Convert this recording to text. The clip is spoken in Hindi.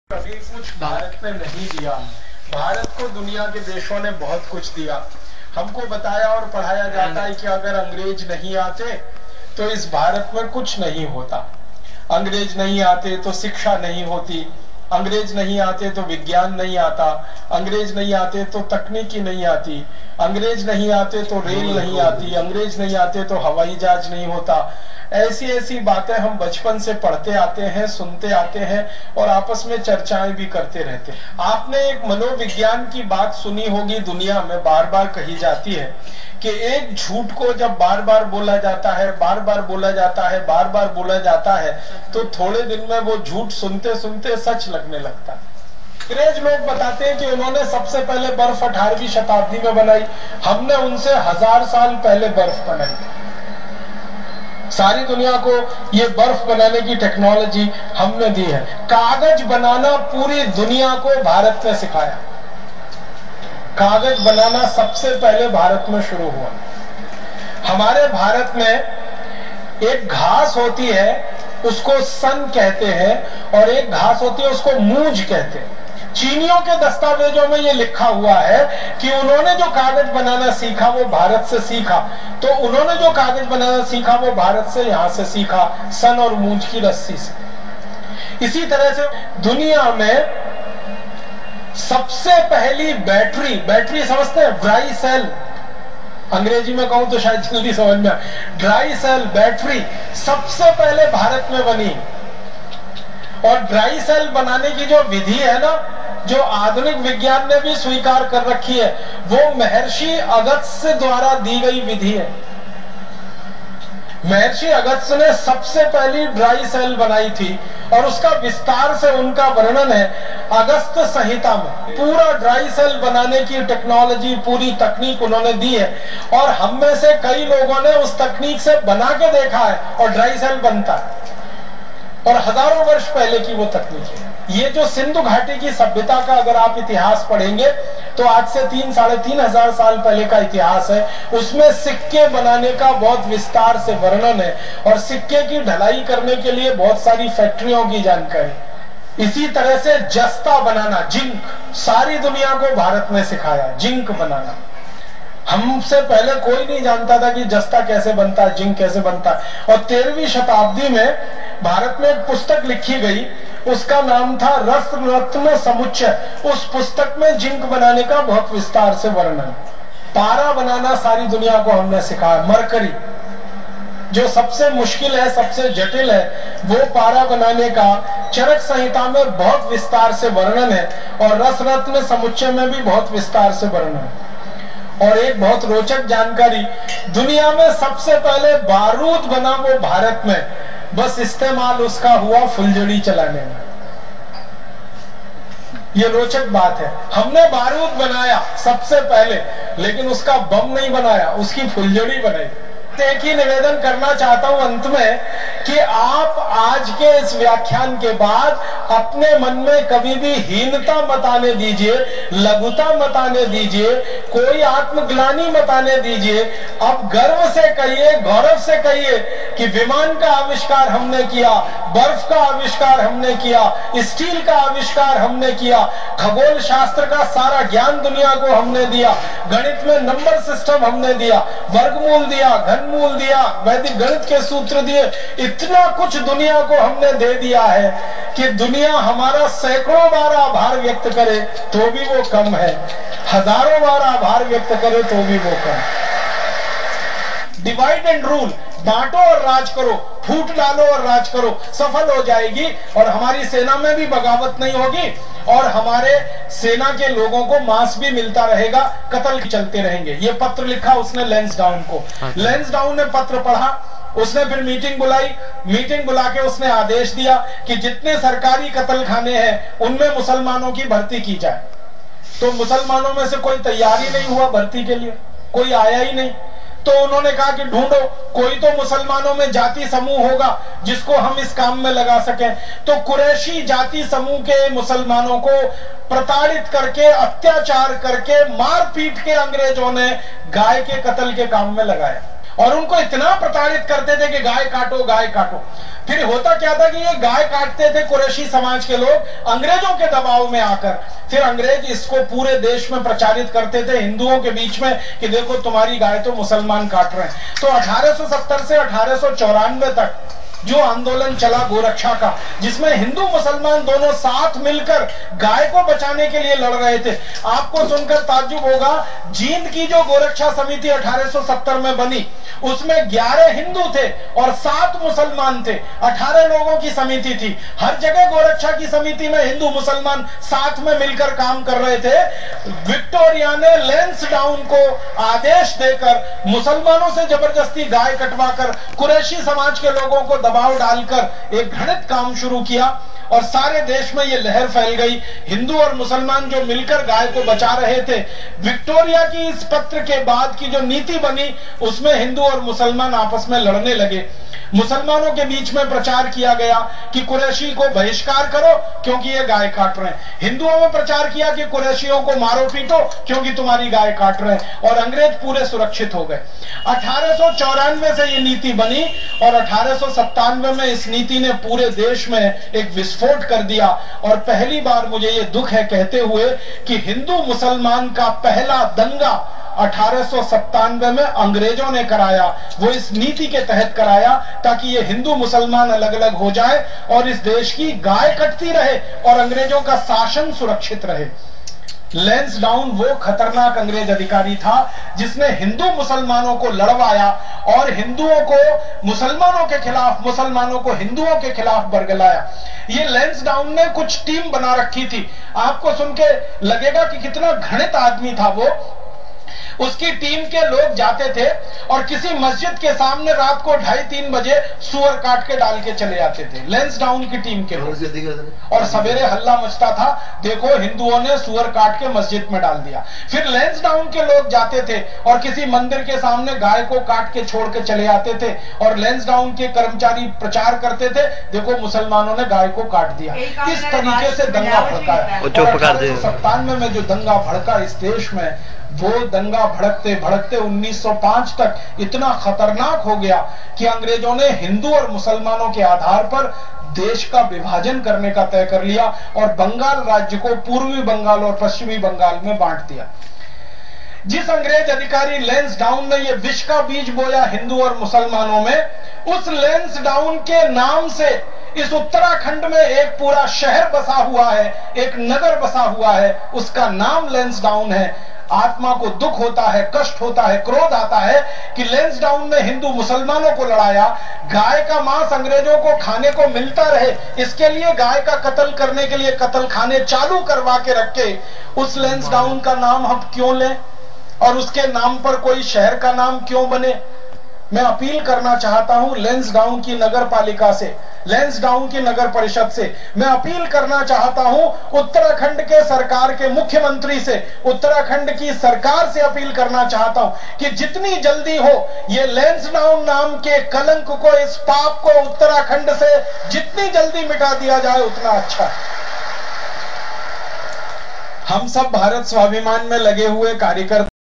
कभी कुछ भारत ने नहीं दिया। भारत को दुनिया के देशों ने बहुत कुछ दिया। हमको बताया और पढ़ाया जाता है कि अगर अंग्रेज नहीं आते तो इस भारत में कुछ नहीं होता। अंग्रेज नहीं आते तो शिक्षा नहीं होती, अंग्रेज नहीं आते तो विज्ञान नहीं आता, अंग्रेज नहीं आते तो तकनीकी नहीं आती, अंग्रेज नहीं आते तो रेल नहीं आती, अंग्रेज नहीं आते तो हवाई जहाज नहीं होता। ऐसी ऐसी बातें हम बचपन से पढ़ते आते हैं, सुनते आते हैं और आपस में चर्चाएं भी करते रहते हैं। आपने एक मनोविज्ञान की बात सुनी होगी, दुनिया में बार बार कही जाती है कि एक झूठ को जब बार बार बोला जाता है, बार बार बोला जाता है, बार बार बोला जाता है, तो थोड़े दिन में वो झूठ सुनते सुनते सच लगने लगता है। अंग्रेज लोग बताते हैं कि उन्होंने सबसे पहले बर्फ 18वीं शताब्दी में बनाई। हमने उनसे 1000 साल पहले बर्फ बनाई। सारी दुनिया को ये बर्फ बनाने की टेक्नोलॉजी हमने दी है। कागज बनाना पूरी दुनिया को भारत ने सिखाया। कागज बनाना सबसे पहले भारत में शुरू हुआ। हमारे भारत में एक घास होती है, उसको सन कहते हैं, और एक घास होती है उसको मूंज कहते हैं। चीनियों के दस्तावेजों में ये लिखा हुआ है कि उन्होंने जो कागज बनाना सीखा वो भारत से सीखा। तो उन्होंने जो कागज बनाना सीखा वो भारत से, यहां से सीखा, सन और मूंज की रस्सी से। इसी तरह से दुनिया में सबसे पहली बैटरी समझते हैं, ड्राई सेल, अंग्रेजी में कहूं तो शायद जल्दी समझ में आए, ड्राई सेल बैटरी सबसे पहले भारत में बनी। और ड्राई सेल बनाने की जो विधि है ना, जो आधुनिक विज्ञान ने भी स्वीकार कर रखी है, वो महर्षि अगस्त्य द्वारा दी गई विधि है। महर्षि अगस्त्य ने सबसे पहली ड्राई सेल बनाई थी और उसका विस्तार से उनका वर्णन है अगस्त्य संहिता में। पूरा ड्राई सेल बनाने की टेक्नोलॉजी, पूरी तकनीक उन्होंने दी है और हम में से कई लोगों ने उस तकनीक से बना के देखा है और ड्राई सेल बनता है। और हजारों वर्ष पहले की वो तकनीक है। ये जो सिंधु घाटी की सभ्यता का अगर आप इतिहास पढ़ेंगे तो आज से 3-3,500 साल पहले का इतिहास है। उसमें सिक्के बनाने का बहुत विस्तार से वर्णन है और सिक्के की ढलाई करने के लिए बहुत सारी फैक्ट्रियों की जानकारी। इसी तरह से जस्ता बनाना, जिंक, सारी दुनिया को भारत ने सिखाया जिंक बनाना। हमसे पहले कोई नहीं जानता था कि जस्ता कैसे बनता है, जिंक कैसे बनता है। और 13वीं शताब्दी में भारत में एक पुस्तक लिखी गई, उसका नाम था रस रत्न समुच्चय। उस पुस्तक में जिंक बनाने का बहुत विस्तार से वर्णन। पारा बनाना सारी दुनिया को हमने सिखाया। मरकरी जो सबसे मुश्किल है, सबसे जटिल है, वो पारा बनाने का चरक संहिता में बहुत विस्तार से वर्णन है और रस रत्न समुच्चय में भी बहुत विस्तार से वर्णन है। और एक बहुत रोचक जानकारी, दुनिया में सबसे पहले बारूद बना वो भारत में, बस इस्तेमाल उसका हुआ फुलझड़ी चलाने में। ये रोचक बात है। हमने बारूद बनाया सबसे पहले, लेकिन उसका बम नहीं बनाया, उसकी फुलझड़ी बनाई। एक ही निवेदन करना चाहता हूं अंत में कि आप आज के इस व्याख्यान के बाद अपने मन में कभी भी हीनता मत आने दीजिए, लघुता मत आने दीजिए, कोई आत्मग्लानि मत आने दीजिए। अब गर्व से कहिए, गौरव से कहिए कि विमान का आविष्कार हमने किया, बर्फ का आविष्कार हमने किया, स्टील का आविष्कार हमने किया, खगोल शास्त्र का सारा ज्ञान दुनिया को हमने दिया, गणित में नंबर सिस्टम हमने दिया, वर्गमूल दिया, घनमूल दिया, वैदिक गणित के सूत्र दिए। इतना कुछ दुनिया को हमने दे दिया है कि दुनिया हमारा सैकड़ों बार आभार व्यक्त करे तो भी वो कम है, हजारों बार आभार व्यक्त करे तो भी वो कम। डिवाइड एंड रूल, बांटो और राज करो, फूट डालो और राज करो, सफल हो जाएगी। और हमारी सेना में भी बगावत नहीं होगी और हमारे सेना के लोगों को मांस भी मिलता रहेगा, कत्ल चलते रहेंगे। ये पत्र लिखा उसने लैंसडाउन को। लैंसडाउन ने पत्र पढ़ा, उसने फिर मीटिंग बुलाई, मीटिंग बुला के उसने आदेश दिया कि जितने सरकारी कत्ल खाने हैं उनमें मुसलमानों की भर्ती की जाए। तो मुसलमानों में से कोई तैयार ही नहीं हुआ भर्ती के लिए, कोई आया ही नहीं। तो उन्होंने कहा कि ढूंढो, कोई तो मुसलमानों में जाति समूह होगा जिसको हम इस काम में लगा सकें। तो कुरैशी जाति समूह के मुसलमानों को प्रताड़ित करके, अत्याचार करके, मार पीट के अंग्रेजों ने गाय के कत्ल के काम में लगाया। और उनको इतना प्रताड़ित करते थे कि गाय काटो गाय काटो। फिर होता क्या था कि ये गाय काटते थे कुरैशी समाज के लोग अंग्रेजों के दबाव में आकर। फिर अंग्रेज इसको पूरे देश में प्रचारित करते थे हिंदुओं के बीच में कि देखो तुम्हारी गाय तो मुसलमान काट रहे हैं। तो 1870 से 1894 तक जो आंदोलन चला गोरक्षा का, जिसमें हिंदू मुसलमान दोनों साथ मिलकर गाय को बचाने के लिए लड़ रहे थे। आपको सुनकर ताज्जुब होगा, जींद की जो गोरक्षा समिति 1870 में बनी उसमें 11 हिंदू थे और 7 मुसलमान थे। 18 लोगों की समिति थी। हर जगह गोरक्षा की समिति में हिंदू मुसलमान साथ में मिलकर काम कर रहे थे। विक्टोरिया ने लैंसडाउन को आदेश देकर मुसलमानों से जबरदस्ती गाय कटवाकर कुरैशी समाज के लोगों को दबाव डालकर एक घृणित काम शुरू किया और सारे देश में यह लहर फैल गई। हिंदू और मुसलमान जो मिलकर गाय को बचा रहे थे। विक्टोरिया की इस पत्र के बाद की जो नीति बनी उसमें हिंदू और मुसलमान आपस में लड़ने लगे। मुसलमानों के बीच में प्रचार किया गया कि कुरैशी को बहिष्कार करो क्योंकि ये गाय काट रहे हैं। हिंदुओं में प्रचार किया कि कुरैशियों को मारो पीटो क्योंकि तुम्हारी गाय काट रहे हैं, और अंग्रेज पूरे सुरक्षित हो गए। 1894 से ये नीति बनी और 1897 में इस नीति ने पूरे देश में एक विस्फोट कर दिया। और पहली बार मुझे ये दुख है कहते हुए कि हिंदू मुसलमान का पहला दंगा 1897 में अंग्रेजों ने कराया। वो इस नीति के तहत कराया ताकि ये हिंदू मुसलमान अलग अलग हो जाए और इस देश की गाय कटती रहे और अंग्रेजों का शासन सुरक्षित रहे। लैंसडाउन वो खतरनाक अंग्रेज अधिकारी था जिसने हिंदू मुसलमानों को लड़वाया और हिंदुओं को मुसलमानों के खिलाफ, मुसलमानों को हिंदुओं के खिलाफ बरगलाया। ये लैंसडाउन ने कुछ टीम बना रखी थी। आपको सुन के लगेगा कि कितना घृणित आदमी था वो। उसकी टीम के लोग जाते थे और किसी मस्जिद के सामने रात को 2:30-3 बजे सुअर काट के डाल के चले जाते थे लैंसडाउन की टीम के लोग। और सवेरे हल्ला मचता था, देखो हिंदुओं ने सुअर काट के मस्जिद में डाल दिया। फिर लैंसडाउन के लोग जाते थे और किसी मंदिर के सामने गाय को काट के छोड़ के चले आते थे और लैंसडाउन के कर्मचारी प्रचार करते थे, देखो मुसलमानों ने गाय को काट दिया। इस तरीके से दंगा भड़का। 1897 में जो दंगा भड़का इस देश में, वो दंगा भड़कते भड़कते 1905 तक इतना खतरनाक हो गया कि अंग्रेजों ने हिंदू और मुसलमानों के आधार पर देश का विभाजन करने का तय कर लिया और बंगाल राज्य को पूर्वी बंगाल और पश्चिमी बंगाल में बांट दिया। जिस अंग्रेज अधिकारी लैंसडाउन ने यह विष का बीज बोया हिंदू और मुसलमानों में, उस लैंसडाउन के नाम से इस उत्तराखंड में एक पूरा शहर बसा हुआ है, एक नगर बसा हुआ है, उसका नाम लैंसडाउन है। आत्मा को दुख होता है, कष्ट होता है, क्रोध आता है कि लैंसडाउन ने हिंदू मुसलमानों को लड़ाया। गाय का मांस अंग्रेजों को खाने को मिलता रहे, इसके लिए गाय का कत्ल करने के लिए कत्ल खाने चालू करवा के रखे। उस लैंसडाउन का नाम हम क्यों लें और उसके नाम पर कोई शहर का नाम क्यों बने? मैं अपील करना चाहता हूं लैंसडाउन की नगर पालिका से, लैंसडाउन की नगर परिषद से। मैं अपील करना चाहता हूं उत्तराखंड के सरकार के मुख्यमंत्री से, उत्तराखंड की सरकार से अपील करना चाहता हूं कि जितनी जल्दी हो ये लैंसडाउन नाम के कलंक को, इस पाप को उत्तराखंड से जितनी जल्दी मिटा दिया जाए उतना अच्छा। हम सब भारत स्वाभिमान में लगे हुए कार्यकर्ता